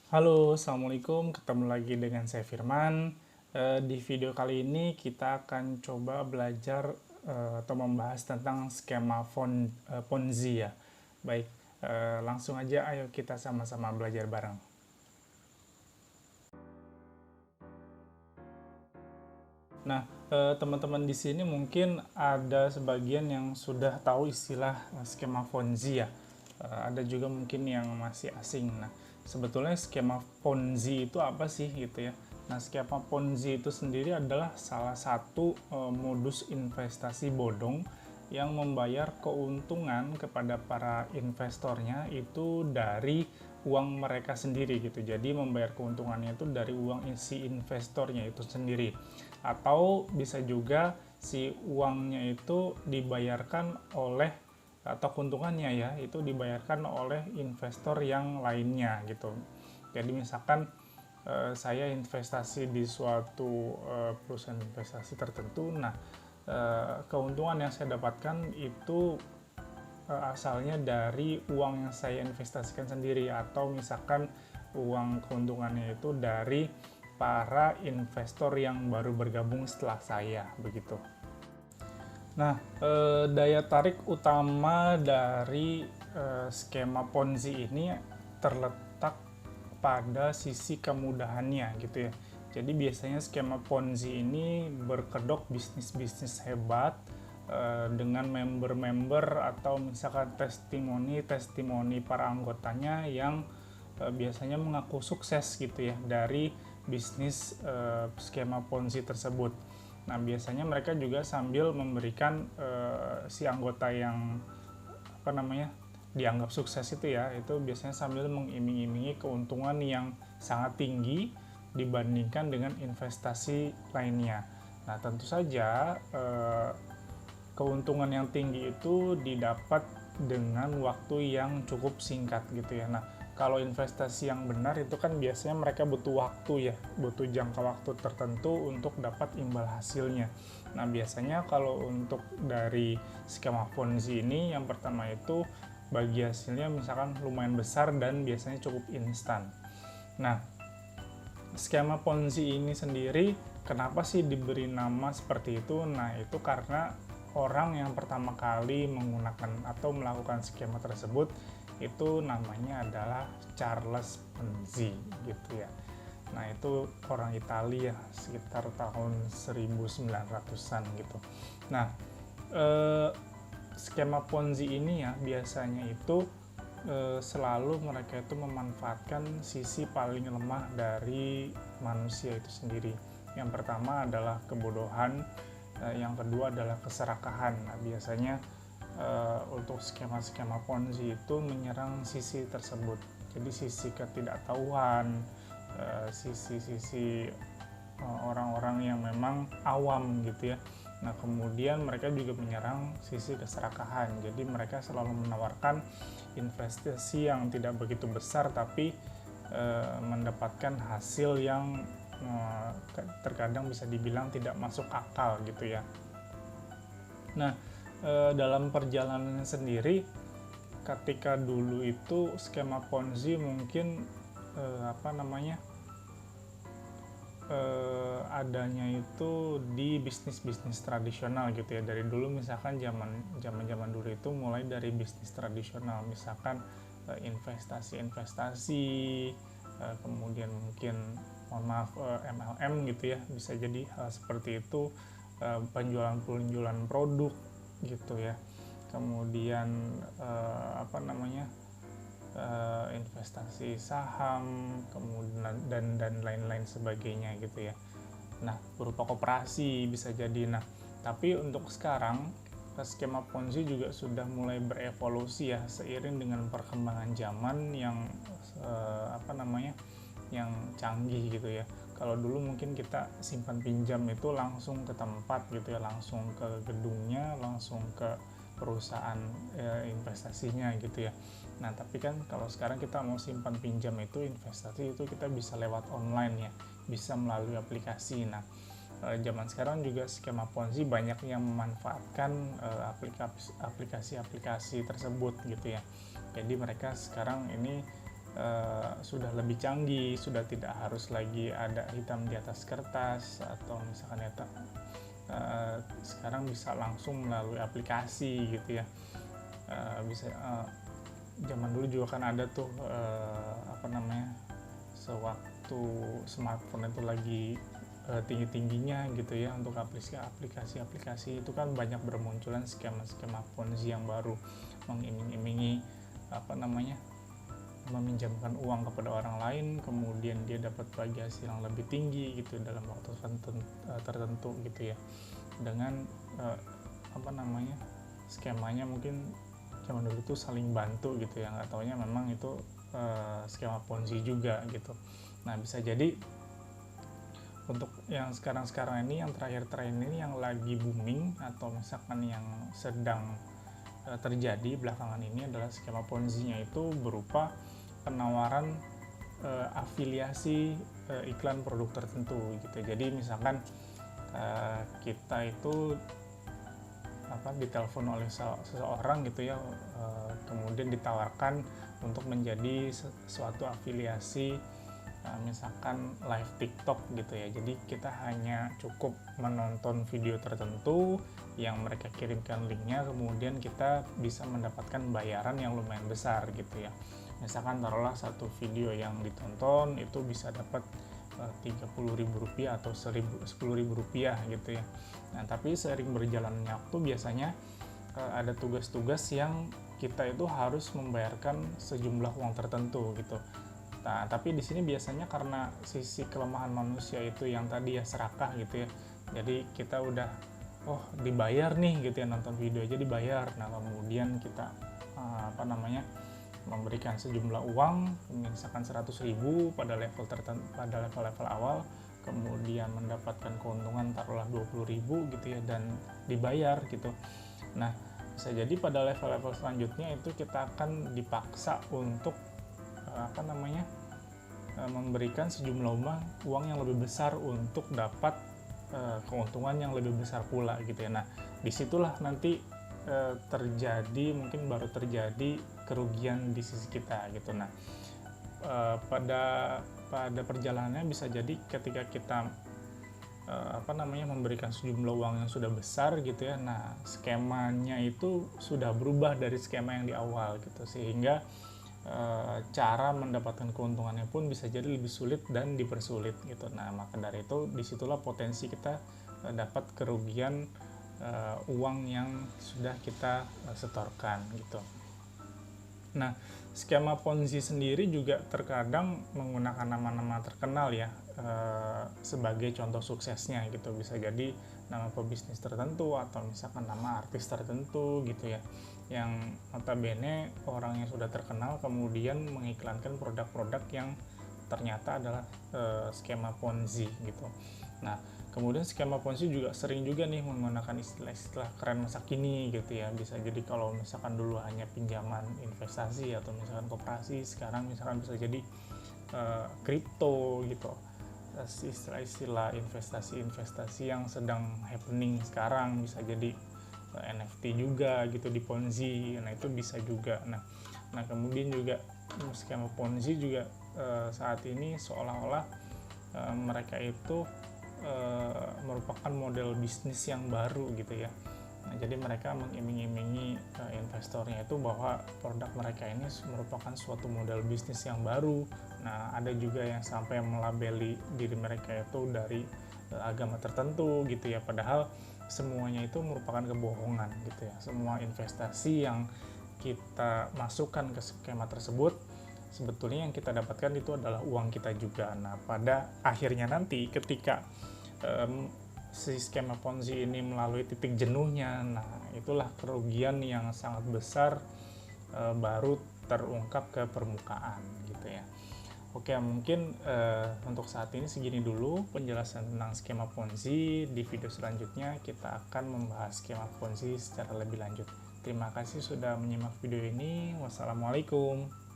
Halo, Assalamualaikum. Ketemu lagi dengan saya Firman. Di video kali ini kita akan coba belajar atau membahas tentang skema Ponzi ya. Baik, langsung aja ayo kita sama-sama belajar bareng. Nah, teman-teman di sini mungkin ada sebagian yang sudah tahu istilah skema Ponzi ya. Ada juga mungkin yang masih asing. Nah, sebetulnya skema Ponzi itu apa sih gitu ya? Nah, skema Ponzi itu sendiri adalah salah satu modus investasi bodong yang membayar keuntungan kepada para investornya itu dari uang mereka sendiri gitu. Jadi membayar keuntungannya itu dari uang si investornya itu sendiri. Atau bisa juga si uangnya itu dibayarkan oleh atau keuntungannya ya itu dibayarkan oleh investor yang lainnya gitu. Jadi misalkan saya investasi di suatu perusahaan investasi tertentu, nah keuntungan yang saya dapatkan itu asalnya dari uang yang saya investasikan sendiri, atau misalkan uang keuntungannya itu dari para investor yang baru bergabung setelah saya begitu. Nah, daya tarik utama dari skema Ponzi ini terletak pada sisi kemudahannya gitu ya. Jadi biasanya skema Ponzi ini berkedok bisnis-bisnis hebat dengan member-member atau misalkan testimoni para anggotanya yang biasanya mengaku sukses gitu ya dari bisnis skema Ponzi tersebut. Nah, biasanya mereka juga sambil memberikan si anggota yang dianggap sukses itu ya, itu biasanya sambil mengiming-imingi keuntungan yang sangat tinggi dibandingkan dengan investasi lainnya. Nah, tentu saja keuntungan yang tinggi itu didapat dengan waktu yang cukup singkat gitu ya. Nah, kalau investasi yang benar itu kan biasanya mereka butuh waktu ya, butuh jangka waktu tertentu untuk dapat imbal hasilnya. Nah, biasanya kalau untuk dari skema Ponzi ini, yang pertama itu bagi hasilnya misalkan lumayan besar dan biasanya cukup instan. Nah, skema Ponzi ini sendiri kenapa sih diberi nama seperti itu? Nah, itu karena orang yang pertama kali menggunakan atau melakukan skema tersebut itu namanya adalah Charles Ponzi gitu ya. Nah, itu orang Italia sekitar tahun 1900-an gitu. Nah, skema Ponzi ini ya biasanya itu selalu mereka itu memanfaatkan sisi paling lemah dari manusia itu sendiri. Yang pertama adalah kebodohan, yang kedua adalah keserakahan. Nah, biasanya untuk skema-skema Ponzi itu menyerang sisi tersebut. Jadi sisi ketidaktahuan, sisi-sisi orang-orang yang memang awam gitu ya. Nah, kemudian mereka juga menyerang sisi keserakahan. Jadi mereka selalu menawarkan investasi yang tidak begitu besar tapi mendapatkan hasil yang terkadang bisa dibilang tidak masuk akal gitu ya. Nah, dalam perjalanannya sendiri, ketika dulu itu skema Ponzi mungkin adanya itu di bisnis-bisnis tradisional gitu ya. Dari dulu misalkan zaman dulu itu mulai dari bisnis tradisional, misalkan investasi-investasi, kemudian mungkin MLM gitu ya, bisa jadi hal seperti itu, penjualan produk gitu ya, kemudian investasi saham, kemudian dan lain-lain sebagainya gitu ya. Nah, berupa koperasi bisa jadi. Nah, tapi untuk sekarang skema Ponzi juga sudah mulai berevolusi ya seiring dengan perkembangan zaman yang yang canggih gitu ya. Kalau dulu mungkin kita simpan pinjam itu langsung ke tempat gitu ya, langsung ke gedungnya, langsung ke perusahaan investasinya gitu ya. Nah, tapi kan kalau sekarang kita mau simpan pinjam itu investasi itu kita bisa lewat online ya, bisa melalui aplikasi. Nah, zaman sekarang juga skema Ponzi banyak yang memanfaatkan aplikasi-aplikasi tersebut gitu ya. Jadi mereka sekarang ini sudah lebih canggih, sudah tidak harus lagi ada hitam di atas kertas, atau misalkan ya sekarang bisa langsung melalui aplikasi gitu ya. Bisa zaman dulu juga kan ada tuh sewaktu smartphone itu lagi tinggi-tingginya gitu ya, untuk aplikasi-aplikasi itu kan banyak bermunculan skema-skema Ponzi yang baru, mengiming-imingi meminjamkan uang kepada orang lain, kemudian dia dapat bagi hasil yang lebih tinggi gitu dalam waktu tertentu gitu ya, dengan skemanya mungkin zaman dulu itu saling bantu gitu ya, nggak taunya memang itu skema Ponzi juga gitu. Nah, bisa jadi untuk yang sekarang ini, yang terakhir ini yang lagi booming atau misalkan yang sedang terjadi belakangan ini adalah skema Ponzi-nya itu berupa penawaran afiliasi iklan produk tertentu gitu. Jadi misalkan kita itu ditelepon oleh seseorang gitu ya, kemudian ditawarkan untuk menjadi suatu afiliasi misalkan live TikTok gitu ya. Jadi kita hanya cukup menonton video tertentu yang mereka kirimkan linknya, kemudian kita bisa mendapatkan bayaran yang lumayan besar gitu ya. Misalkan taruhlah satu video yang ditonton itu bisa dapat Rp30.000 atau Rp10.000 gitu ya. Nah, tapi seiring berjalannya waktu biasanya ada tugas-tugas yang kita itu harus membayarkan sejumlah uang tertentu gitu. Nah, tapi di sini biasanya karena sisi kelemahan manusia itu yang tadi ya, serakah gitu ya. Jadi kita udah dibayar nih gitu ya, nonton video aja dibayar. Nah, kemudian kita memberikan sejumlah uang, misalkan 100.000 pada level awal, kemudian mendapatkan keuntungan taruhlah 20.000 gitu ya, dan dibayar gitu. Nah, bisa jadi pada level-level selanjutnya itu kita akan dipaksa untuk memberikan sejumlah uang yang lebih besar untuk dapat keuntungan yang lebih besar pula gitu ya. Nah, disitulah nanti baru terjadi kerugian di sisi kita gitu. Nah, pada perjalanannya bisa jadi ketika kita memberikan sejumlah uang yang sudah besar gitu ya, nah skemanya itu sudah berubah dari skema yang di awal gitu, sehingga cara mendapatkan keuntungannya pun bisa jadi lebih sulit dan dipersulit gitu. Nah, maka dari itu disitulah potensi kita dapat kerugian uang yang sudah kita setorkan gitu. Nah, skema Ponzi sendiri juga terkadang menggunakan nama-nama terkenal ya sebagai contoh suksesnya gitu. Bisa jadi nama pebisnis tertentu atau misalkan nama artis tertentu gitu ya, yang notabene orang yang sudah terkenal kemudian mengiklankan produk-produk yang ternyata adalah skema Ponzi gitu. Nah, kemudian skema Ponzi juga sering juga nih menggunakan istilah-istilah keren masa kini gitu ya. Bisa jadi kalau misalkan dulu hanya pinjaman investasi atau misalkan koperasi, sekarang misalkan bisa jadi kripto gitu. Istilah-istilah investasi yang sedang happening sekarang, bisa jadi NFT juga gitu di Ponzi. Nah, itu bisa juga. Nah kemudian juga skema Ponzi juga saat ini seolah-olah mereka itu merupakan model bisnis yang baru gitu ya. Nah, jadi mereka mengiming-imingi investornya itu bahwa produk mereka ini merupakan suatu model bisnis yang baru. Nah, ada juga yang sampai melabeli diri mereka itu dari agama tertentu gitu ya, padahal semuanya itu merupakan kebohongan gitu ya. Semua investasi yang kita masukkan ke skema tersebut, sebetulnya yang kita dapatkan itu adalah uang kita juga. Nah, pada akhirnya nanti ketika si skema Ponzi ini melalui titik jenuhnya, nah itulah kerugian yang sangat besar baru terungkap ke permukaan gitu ya. Oke, mungkin untuk saat ini segini dulu penjelasan tentang skema Ponzi. Di video selanjutnya kita akan membahas skema Ponzi secara lebih lanjut. Terima kasih sudah menyimak video ini. Wassalamualaikum.